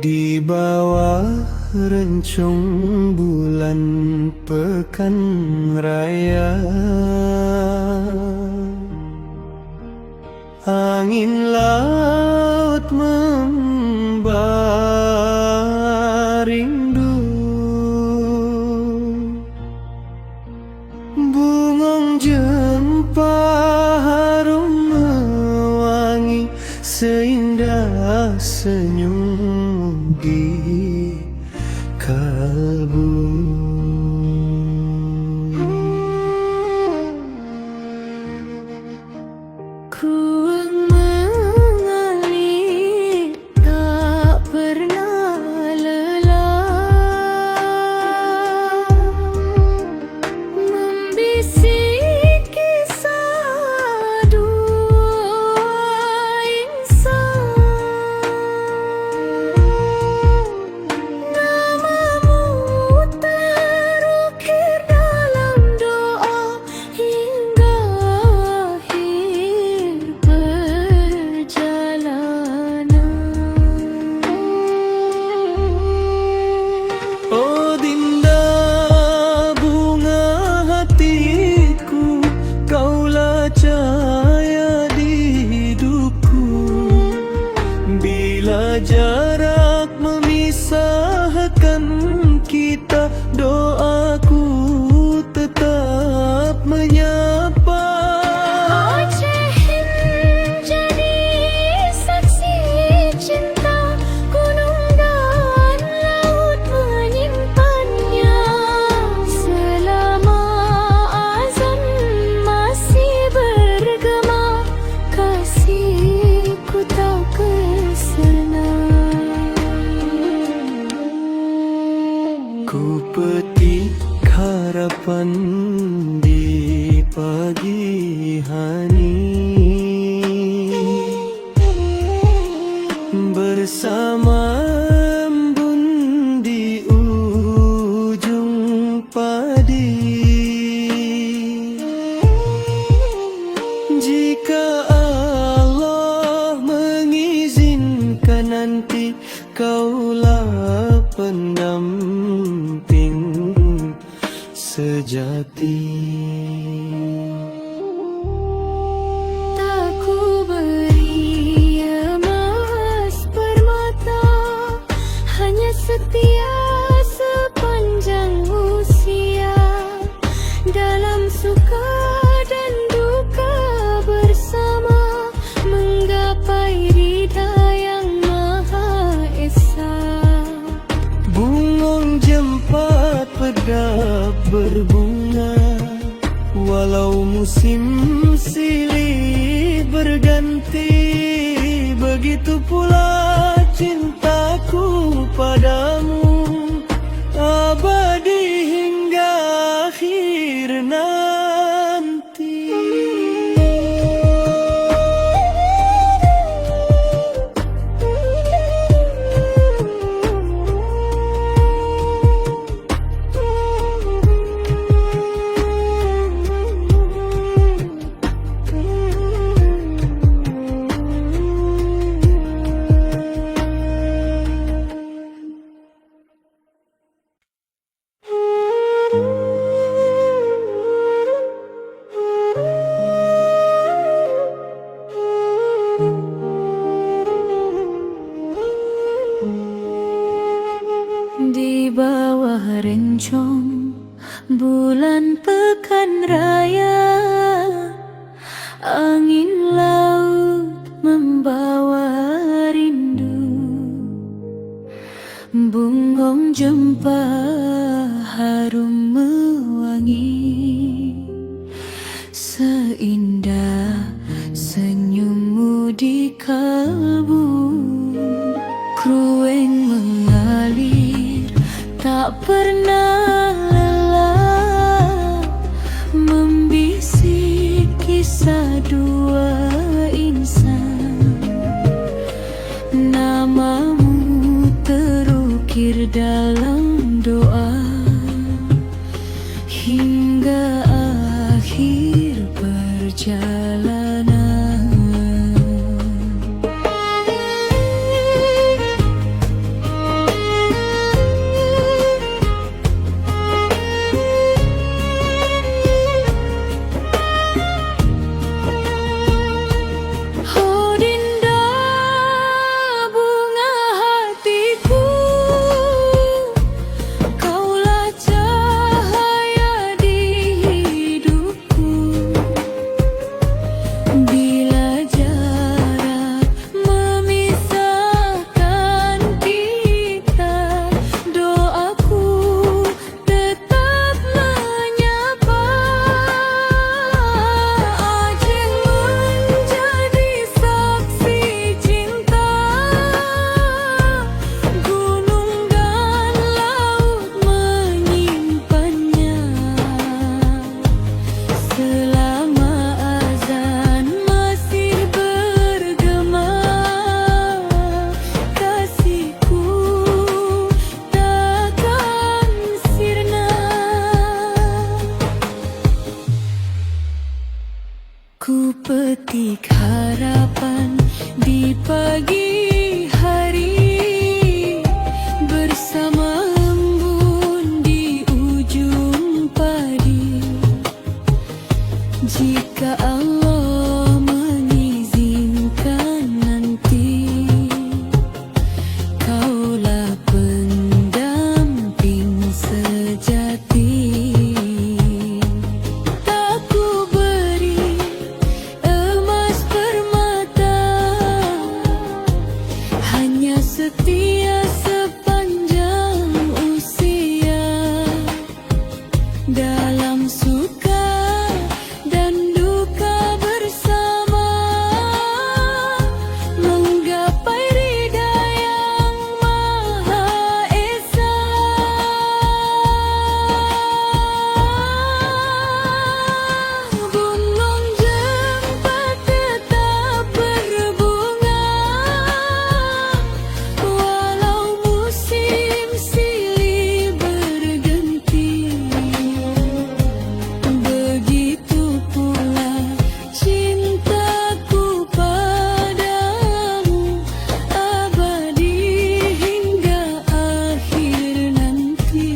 Di bawah rencong bulan pekan raya, angin laut membawa rindu, bungong jempa harum mewangi, seindah senyum di kalbu. Ku mengalir tak pernah lelah, membisik kisah dua insan. Namamu terukir dalam doa hingga akhir perjalanan. Oh Dinda, bunga hatiku, kaulah cahaya di hidupku. Bila jarak memisahkan kita, doaku tetap menyapa. Acehin jadi saksi cinta, gunung dan laut menyimpannya. Selama azan masih bergema, kasihku tak kesana. Ku petik harapan di pagi hari, bersama embun di ujung padi. Jika Allah mengizinkan nanti, kaulah pendamping sejati. Tak ku beri emas permata, hanya setia sepanjang usia. Dalam suka dan duka bersama, menggapai ridha yang Maha Esa. Bungong jempat pedap berbunga, walau musim silih berganti. Begitu pula cintaku padamu, abadi hingga akhir nanti. Di bawah rencong bulan pekan raya, angin laut membawa rindu, bungong jempa harum mewangi, seindah senyummu di kalbu. Krueng mengalir tak pernah lelah, membisik kisah dua insan. Namamu terukir dalam doa hingga akhir perjalanan. Ku petik harapan di pagi hari bersama embun di ujung padi. Jika Allah mengizinkan nanti, kaulah pendamping sejati. Setia sepanjang usia, dalam suka dan duka bersama, menggapai ridha yang Maha Esa. Gunung Jempat tetap berbunga, walau musim silih berganti. Begitu pula cintaku padamu, abadi hingga akhir nanti.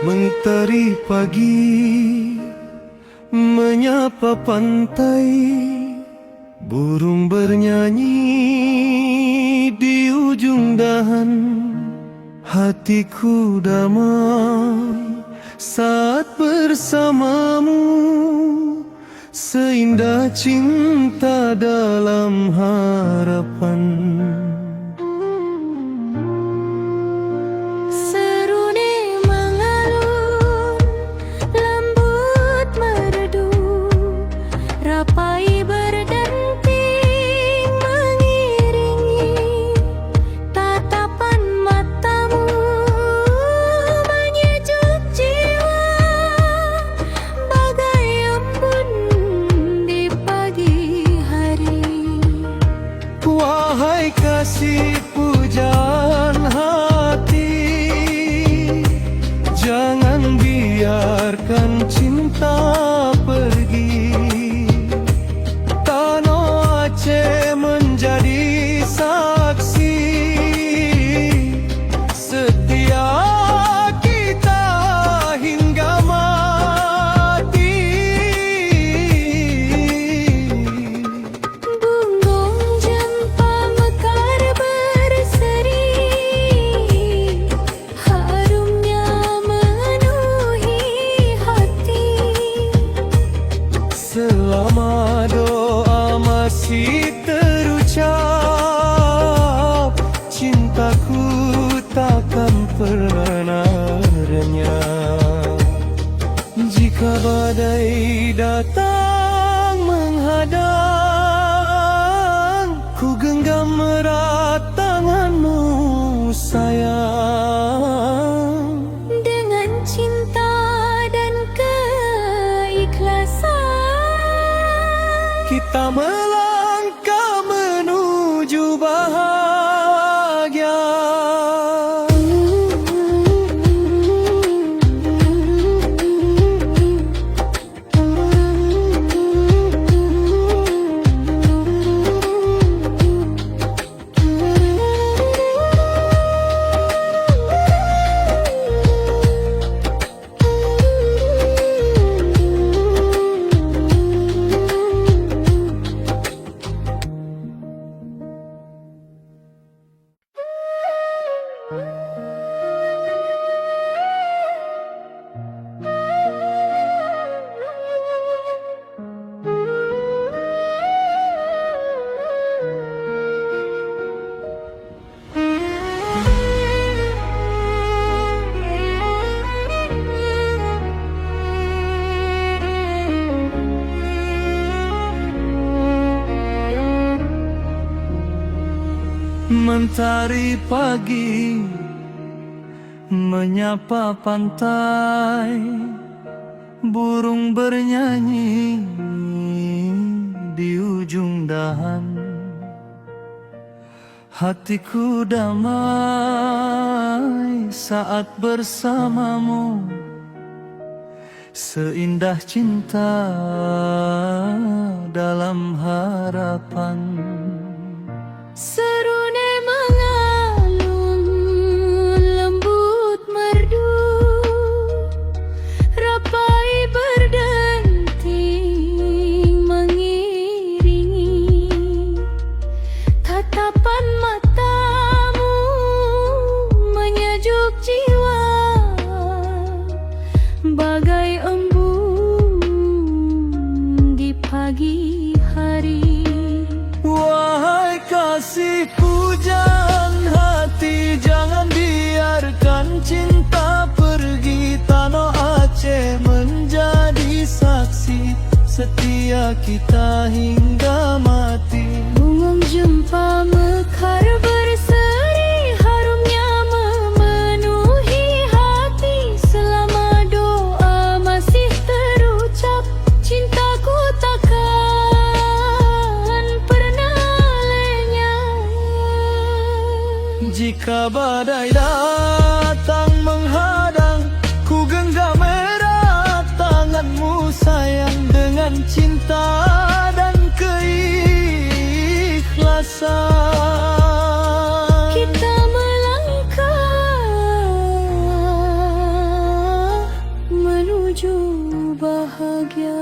Mentari pagi menyapa pantai, burung bernyanyi di ujung dahan. Hatiku damai saat bersamamu, seindah cinta dalam harapan. Rapai berdenting mengiringi tatapan matamu, menyejuk jiwa bagai embun di pagi hari. Wahai kasih pujaan hati, jangan biarkan cinta pergi. Menjadi saksi setia kita hingga mati. Bungung jempa mekar berseri, harumnya memenuhi hati. Selama doa masih terucap, cintaku takkan pernah renyah. Jika badai datang menghadang, ku genggam erat tanganmu sayang. Dengan cinta dan keikhlasan, kita melangkah menuju bahagia. Mentari pagi menyapa pantai, burung bernyanyi di ujung dahan. Hatiku damai saat bersamamu, seindah cinta dalam harapan. Serune mengalun lembut merdu, rapai berdenting mengiringi tatapan matamu, menyejuk jiwa bagai embun di pagi hari. Wahai kasih pujaan hati, jangan biarkan cinta pergi. Tanah Aceh menjadi saksi setia kita hingga mati. Bunga jempa mekar berseri, harumnya memenuhi hati. Selama doa masih terucap, cintaku takkan pernah lenyap. Jika badai datang menghadang, ku genggam erat tanganmu sayang, dengan cinta dan keikhlasan. Kita melangkah menuju bahagia.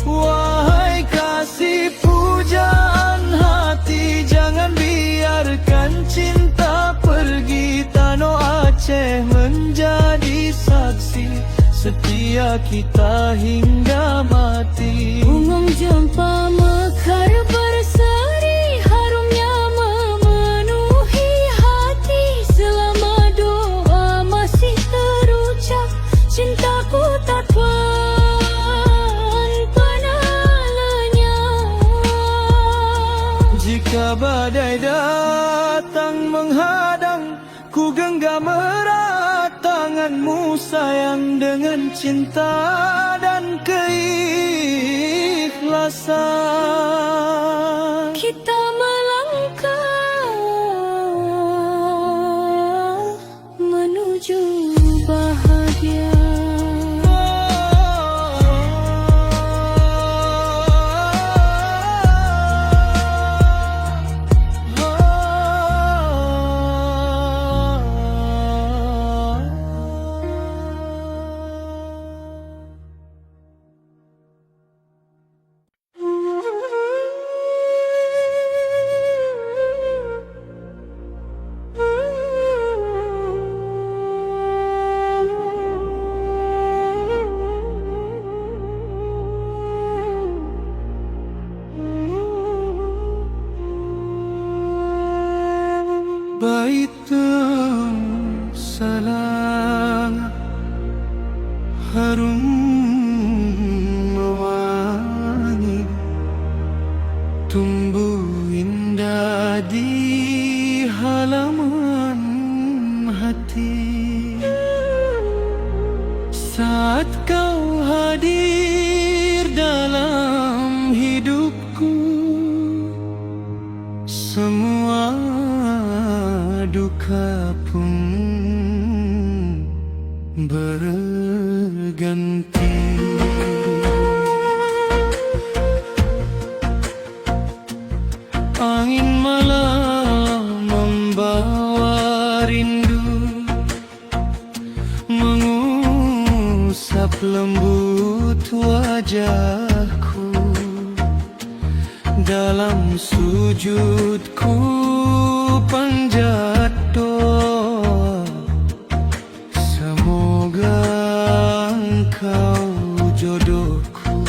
Wahai kasih pujaan hati, jangan biarkan cinta pergi. Tanah Aceh menjadi saksi setia kita hingga mati. Bunga jempa mekar berseri, harumnya memenuhi hati. Selama doa masih terucap, cintaku takkan pernah lenyap. Jika badai datang menghadang, ku genggam erat tanganmu sayang, dengan cinta dan keikhlasan. Kita melangkah menuju bahagia. Baitum salam harum mewangi, tumbuh indah di halaman hati. Saat kau hadir dalam hidupku, semua duka pun berganti. Angin malam membawa rindu, mengusap lembut wajahku. Dalam sujudku panjat doa, semoga engkau jodohku.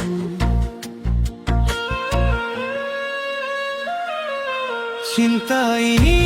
Cinta ini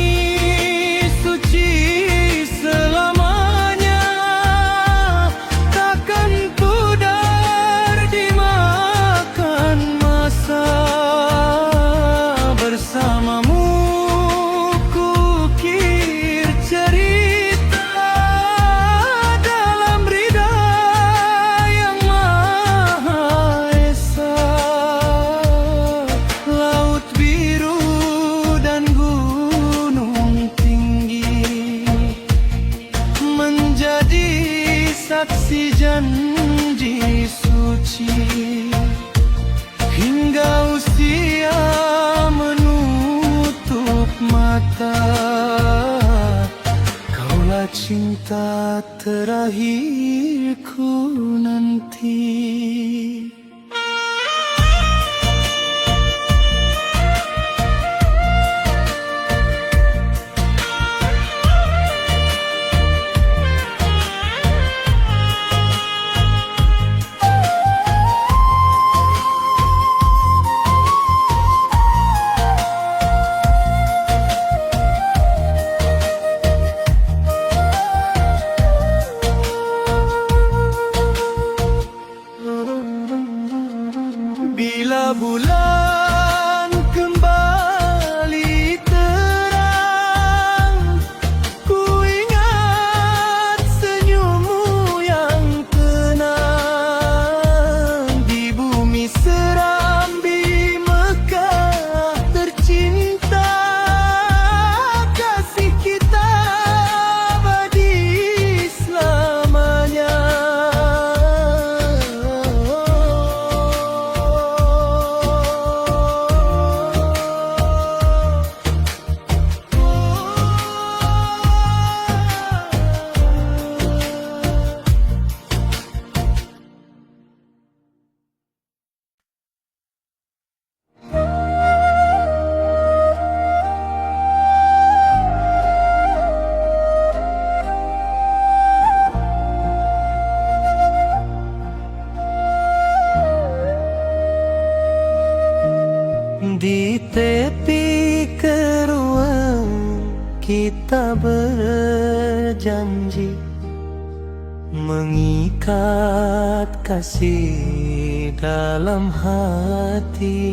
janji suci hingga usia menutup mata. Kaulah cinta terakhirku nanti. Bila bulan kembali terang, ku ingat senyummu yang tenang. Di bumi serambi Mekah tercinta, kasih kita abadi selamanya. Di tepi kedua kita berjanji mengikat kasih dalam hati.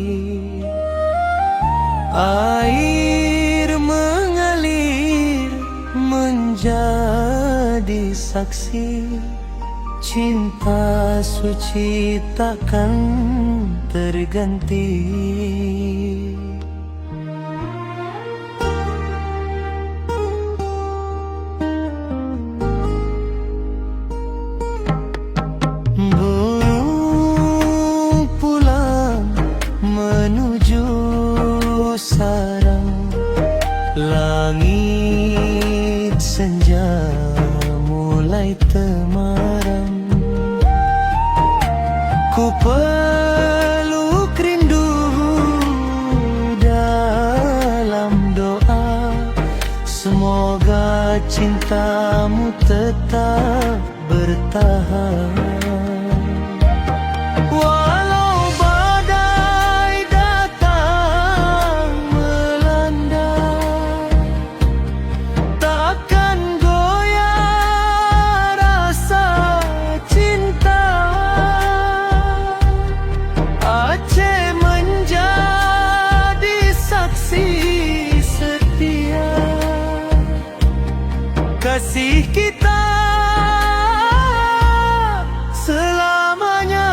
Air mengalir menjadi saksi, cinta suci takkan terganti. Burung pulang menuju sarang, langit senja mulai temaram. Ku peluk rindu dalam doa, semoga cintamu tetap bertahan. Walau badai datang melanda, takkan goyah rasa cinta. Aceh menjadi saksi setia, kasih kita selamanya.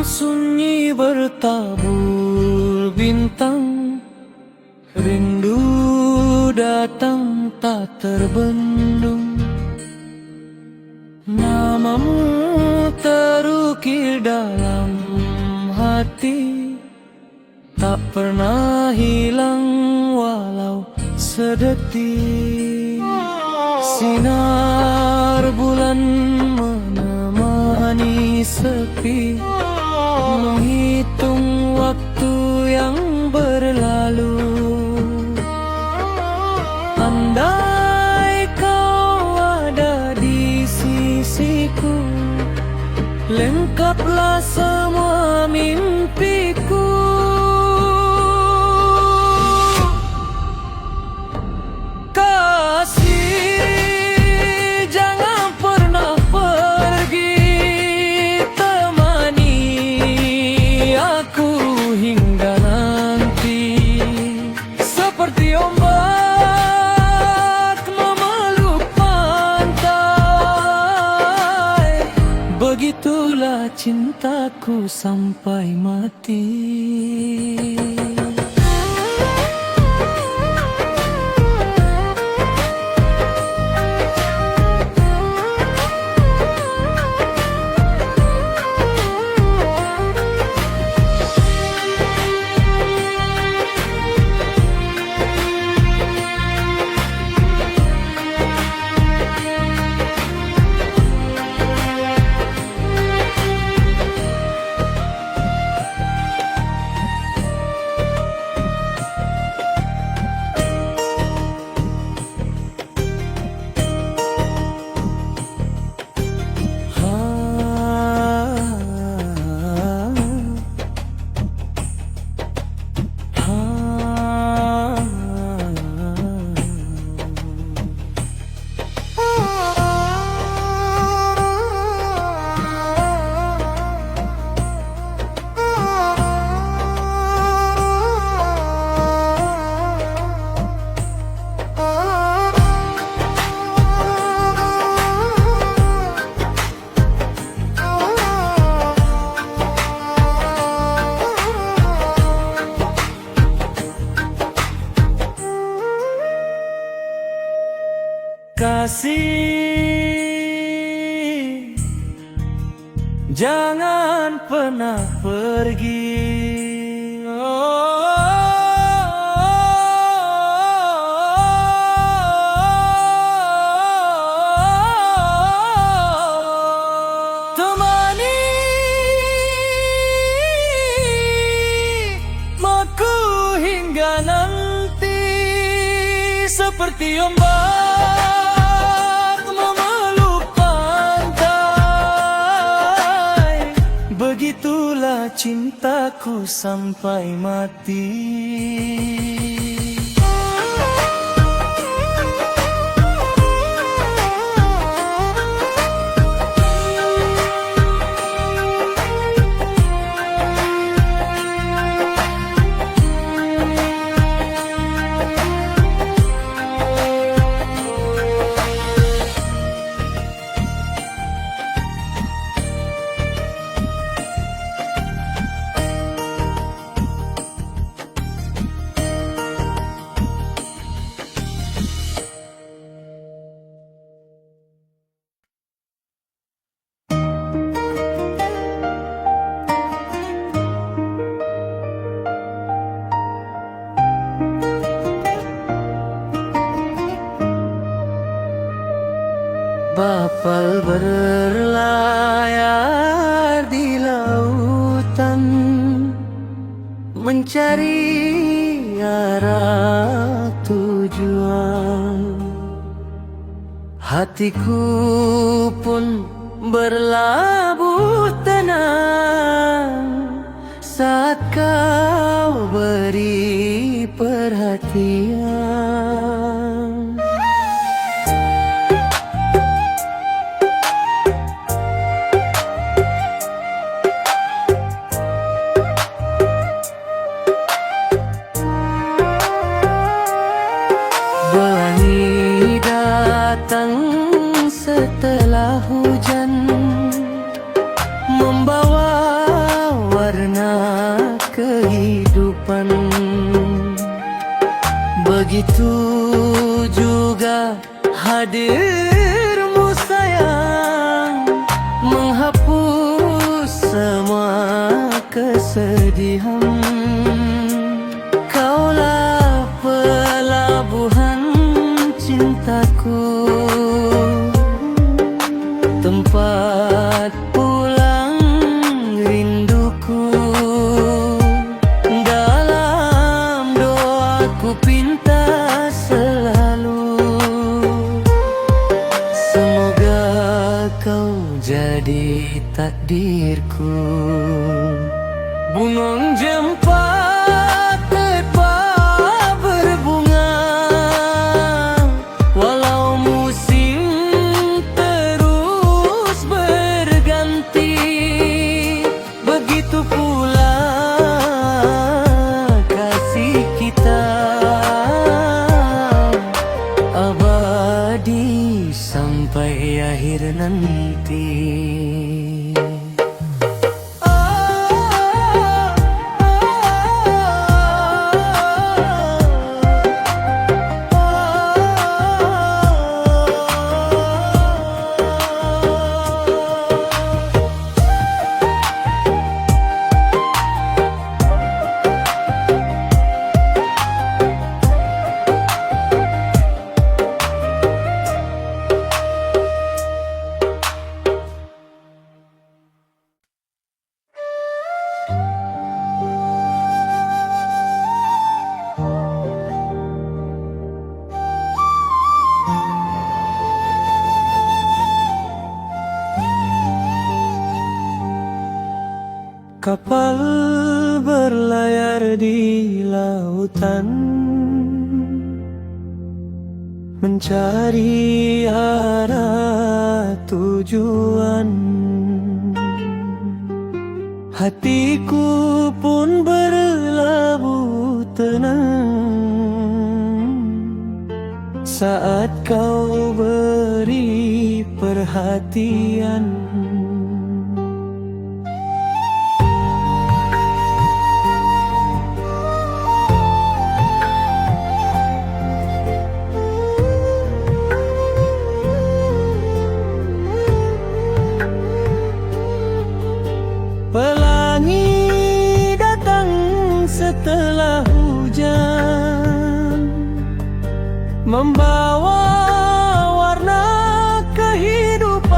Sunyi bertabur bintang, rindu datang tak terbendung. Namamu terukir dalam hati, tak pernah hilang walau sedetik. Sinar bulan menemani sepi, menghitung waktu yang berlalu. Andai kau ada di sisiku, lengkaplah semua mimpiku. Kasih, jangan pernah pergi, temani aku hingga nanti. Seperti ombak memeluk pantai, begitulah cintaku sampai mati. Kasih, jangan pernah pergi. Temani aku hingga nanti, seperti ombak begitulah cintaku sampai mati. Bapal berlayar di lautan, mencari arah tujuan. Hatiku pun berlabuh tenang saat kau beri perhatian. Pelangi datang setelah hujan, membawa warna kehidupan. Begitu juga hadirmu sayang, menghapus semua kesedihan. Kaulah pelabuhan cintaku, tempat pulang rinduku. Dalam doaku pinta selalu, semoga kau jadi takdirku. Bungong jempa tepa berbunga, walau musim terus berganti. Begitu pula kasih kita, abadi sampai akhir nanti. Kapal berlayar di lautan, mencari arah tujuan. Hatiku pun berlabuh tenang saat kau beri perhatian. Pelangi datang setelah hujan, membawa warna kehidupan.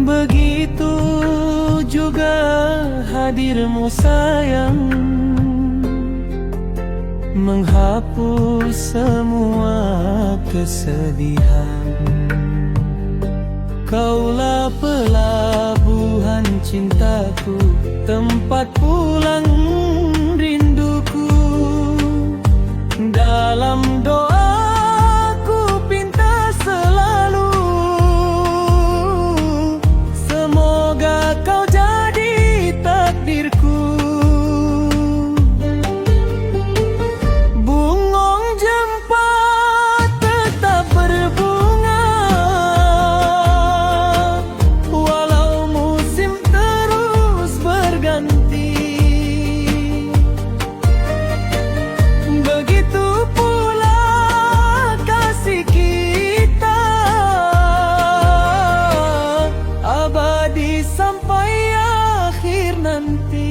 Begitu juga hadirmu sayang, menghapus semua kesedihan. Kaulah pelabuhan cintaku, tempat pulang rinduku. Dalam doaku pinta selalu, semoga kau jadi takdirku. Bungong jempa tetap berbunga, sampai akhir nanti.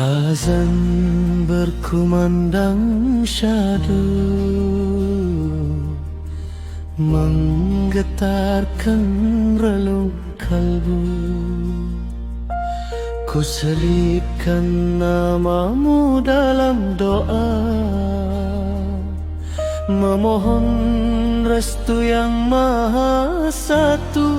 Azan berkumandang syadu, menggetarkan relung kalbu. Ku selipkan namamu dalam doa, memohon restu yang maha satu.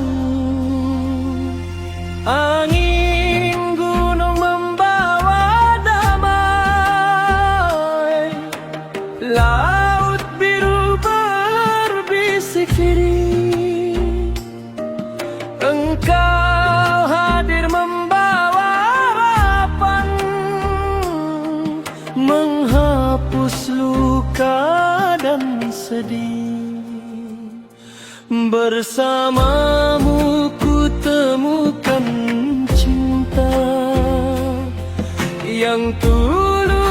Angin gunung membawa damai, laut biru berbisik lirih. Engkau hadir membawa harapan, menghapus luka dan sedih. Bersamamu ku temukan cinta yang tulus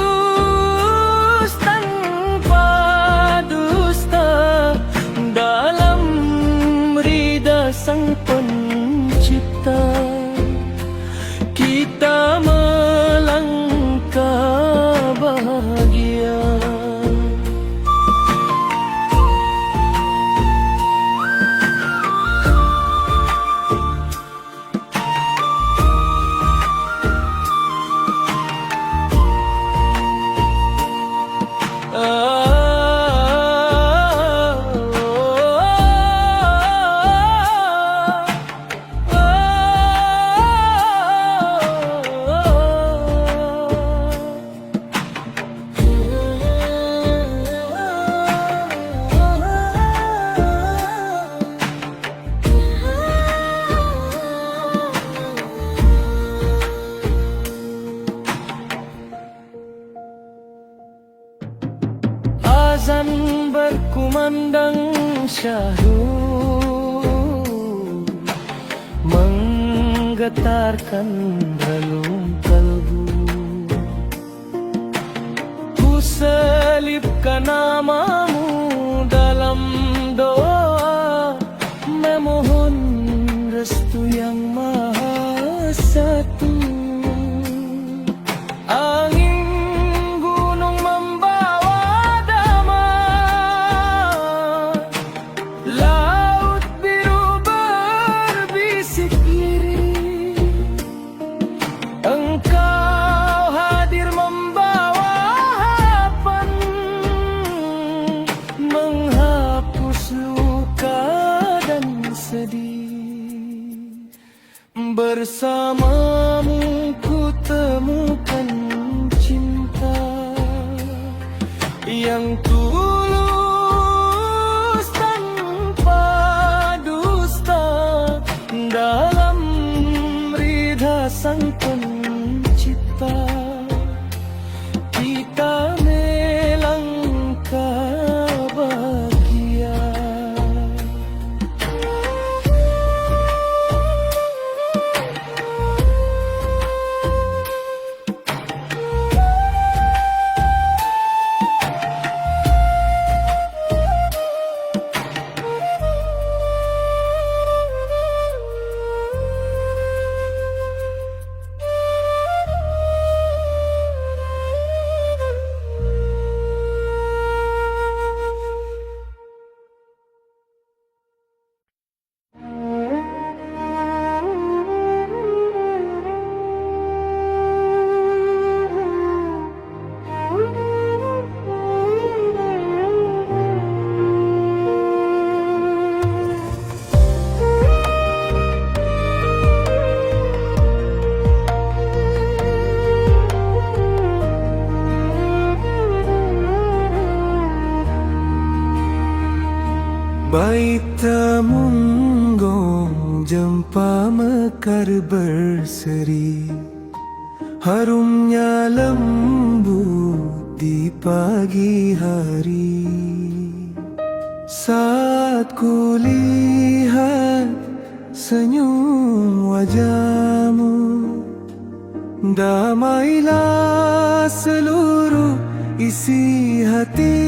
tanpa dusta, dalam ridha Sang Pencipta. Kita melangkah bahagia. Azan berkumandang syahdu, menggetarkan relung kalbu. Ku selipkan namamu dalam doa, memohon restu yang maha satu. Angin gunung membawa damai, laut biru berbisik lirih. Engkau hadir membawa harapan, menghapus luka dan sedih. Bersamamu ku temukan cinta yang tulus tanpa dusta, dalam ridha Sang Pencipta. Kita melangkah bahagia. Baita munggong jempa mekar berseri, harumnya lembut di pagi hari. Saat ku lihat senyum wajahmu, damailah seluruh isi hati.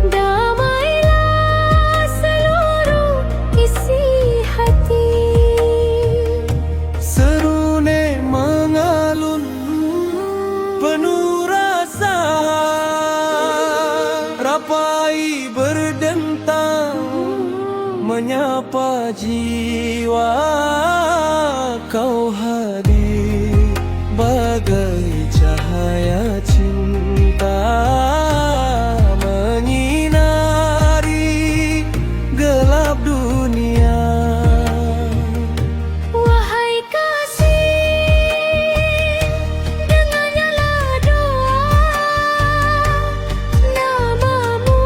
Damailah seluruh isi hati. jiwa kau hadir bagai cahaya cinta menyinari gelap dunia. Wahai kasih, dengannya doa, namamu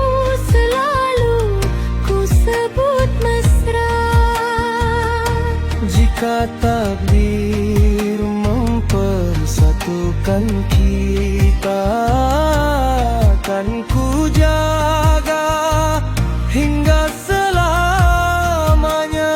selalu ku sebut mesra. Jika takdir mempersatukan kita, akan ku jaga hingga selamanya.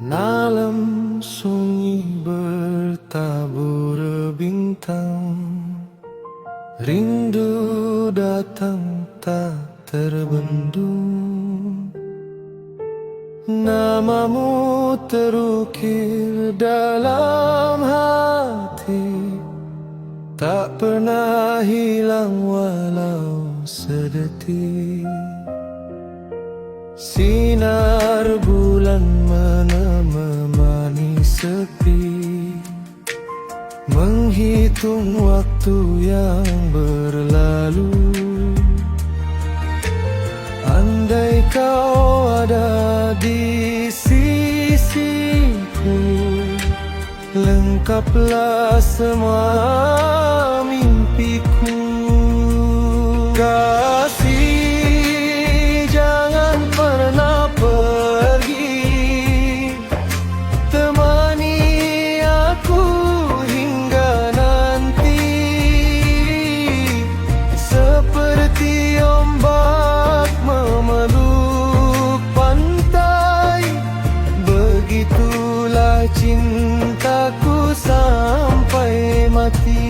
Malam sunyi bertabur bintang, rindu datang tak terbendung. Namamu terukir dalam hati, tak pernah hilang walau sedetik. Sinar bulan menemani sepi, menghitung waktu yang berlalu. Andai kau ada di sisiku, lengkaplah semua mimpiku. Kasih, jangan pernah pergi, temani aku hingga nanti. Seperti ombak memeluk pantai, begitulah cintaku sampai mati.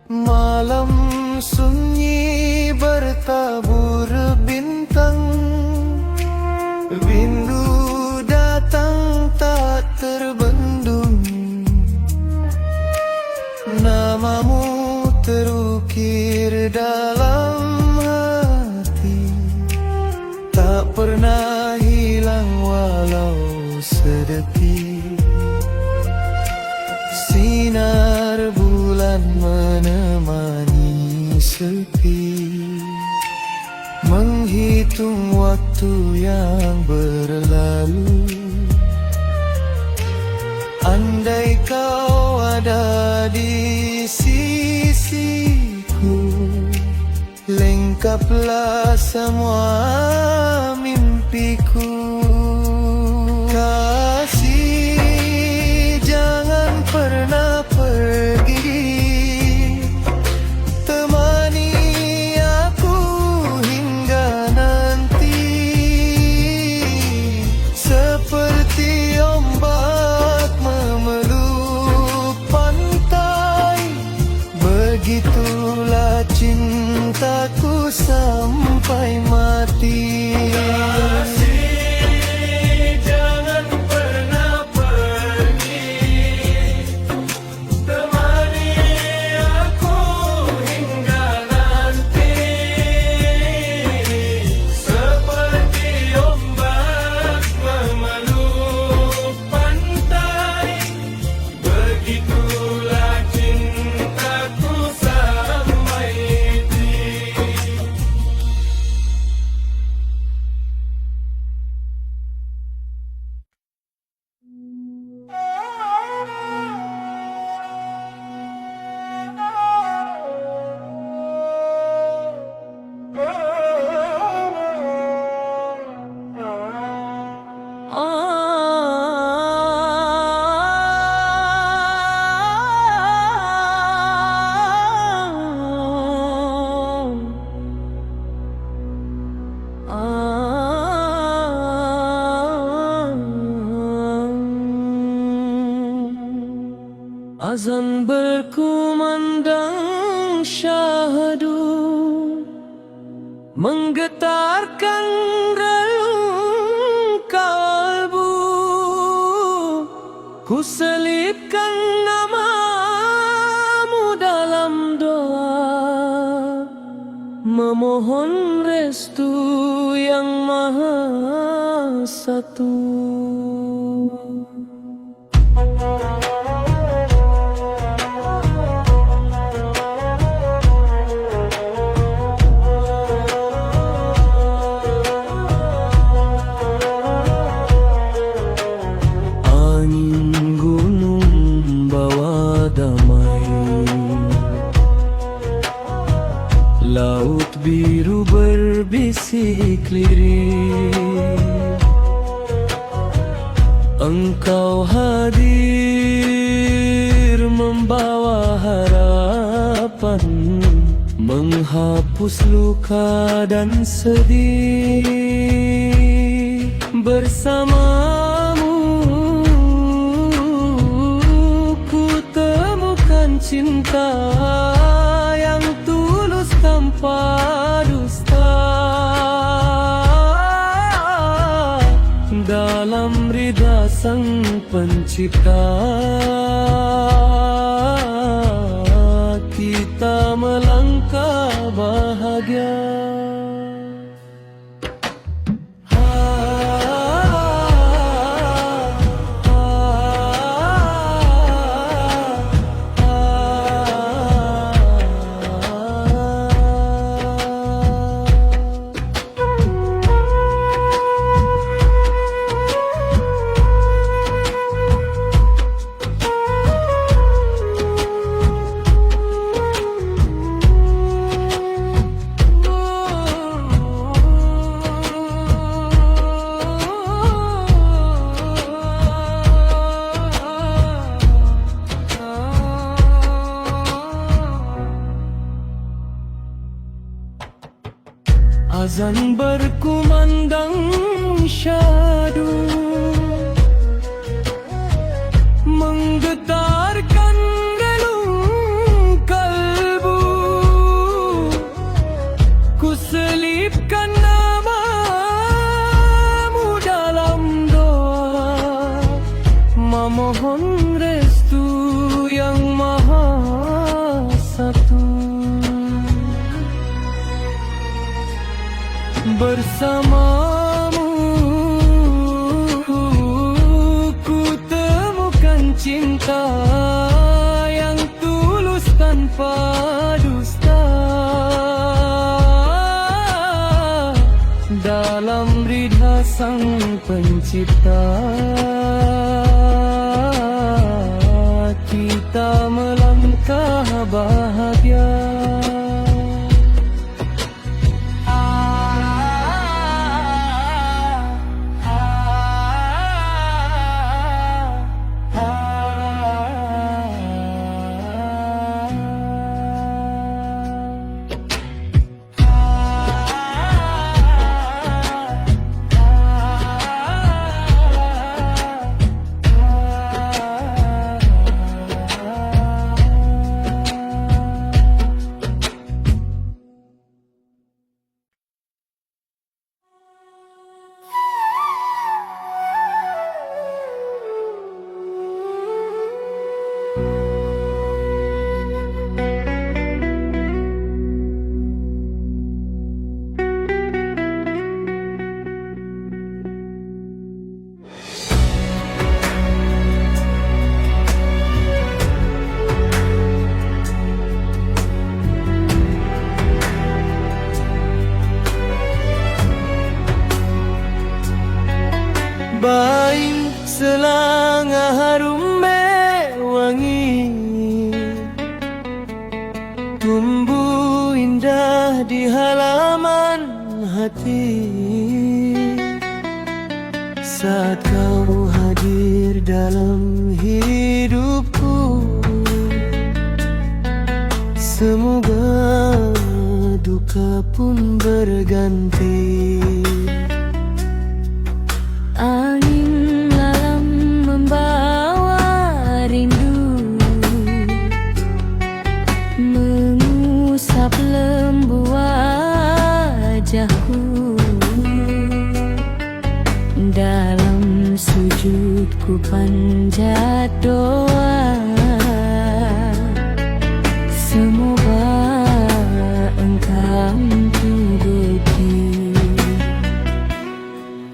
Malam sunyi bertabur bintang, rindu datang tak terbendung. Namamu terukir dalam hati, tak pernah hilang walau sedetik. Sinar bulan menemani sepi, menghitung waktu yang berlalu. Andai kau ada di sisiku, lengkaplah semua mimpiku. Kasih, jangan pernah pergi, temani aku hingga nanti. Seperti ombak memeluk pantai, begitulah cintaku sampai mati. Azan berkumandang syahdu, menggetarkan relung kalbu. Ku selipkan namamu dalam doa, memohon restu yang maha satu. Laut biru berbisik lirik, Engkau hadir membawa harapan, menghapus luka dan sedih. Bersamamu ku temukan cinta yang tulus tanpa dusta. Dalam ridha Sang Pencipta, kita melangkah bahagia. Azan berkumandang syahdu, menggetarkan relung kalbu. Ku selipkan namamu dalam doa, memohon restu yang maha satu. Bersamamu ku temukan cinta yang tulus tanpa dusta. Dalam ridha Sang Pencipta, kita melangkah bahagia. Bain selanga harum wangi, tumbuh indah di halaman hati. Saat kau hadir dalam hidupku, semoga duka pun berganti. Angin malam membawa rindu, panjat doa, semoga engkau turuti.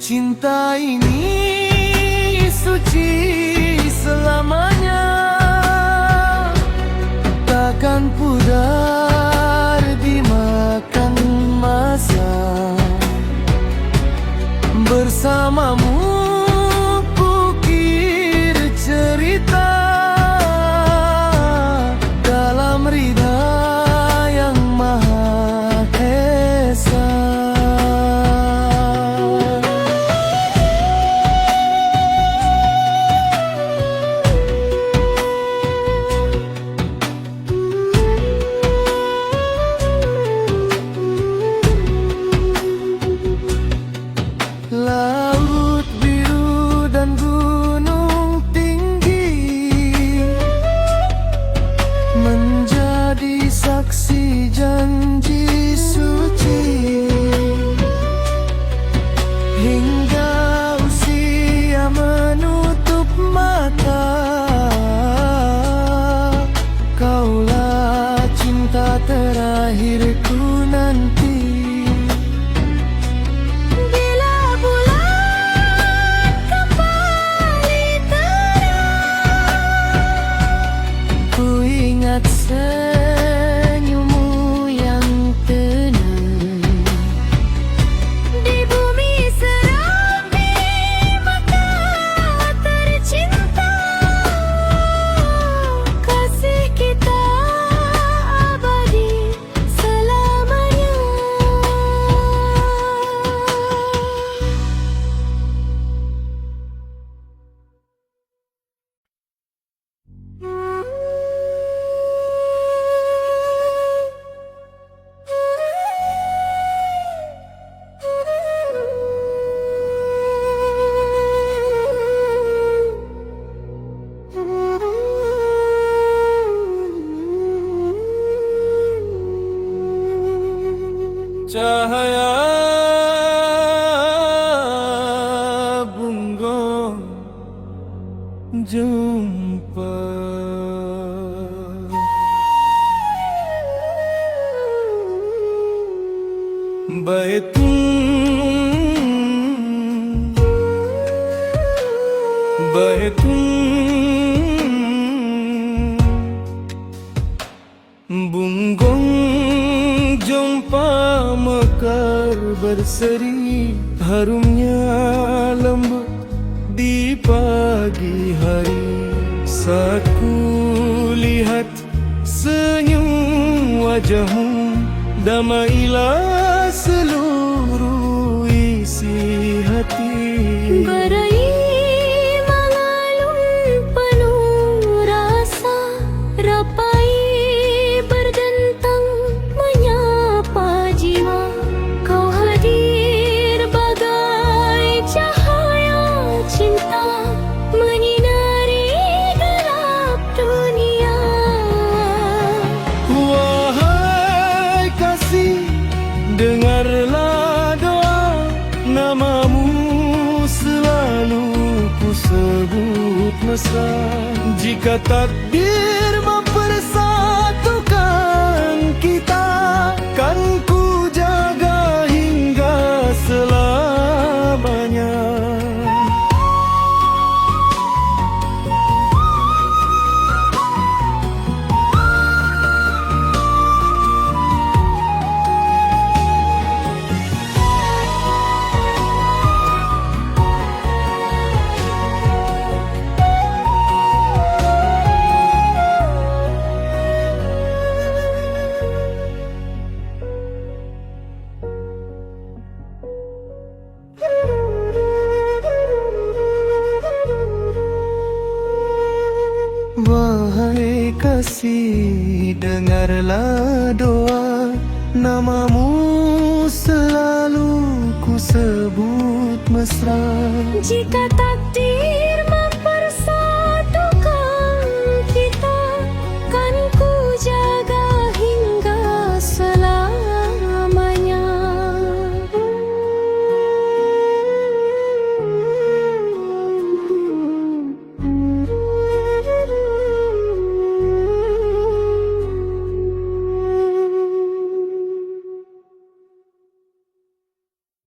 Cinta ini suci selamanya, takkan pudar dimakan masa. Bersamamu kukir cerita dalam ridha yang Maha Esa. Laut biru dan gunung tinggi menjadi saksi janji suci, hingga usia menutup mata. Kaulah cinta terakhirku nanti. Senyummu yang tenang di bumi Serambi, maka tercinta. Kasih kita abadi selamanya. Cahaya bunggong jumpa, bunggong jumpa mekar berseri, harumnya lembut di pagi hari. Saat ku lihat senyum wajahmu, damailah seluruh isi hati. Berai mengalun penuh rasa, rapai berdentang menyapa jiwa. Kau hadir bagai cahaya cinta, menyinari gelap dunia. Wahai kasih, dengarlah doa, namamu selalu ku sebut mesra. Jika takdir mempersatukan kita, kan ku jaga hingga selamanya. Wahai kasih, dengarlah doa, namamu selalu ku sebut mesra. Jika takdir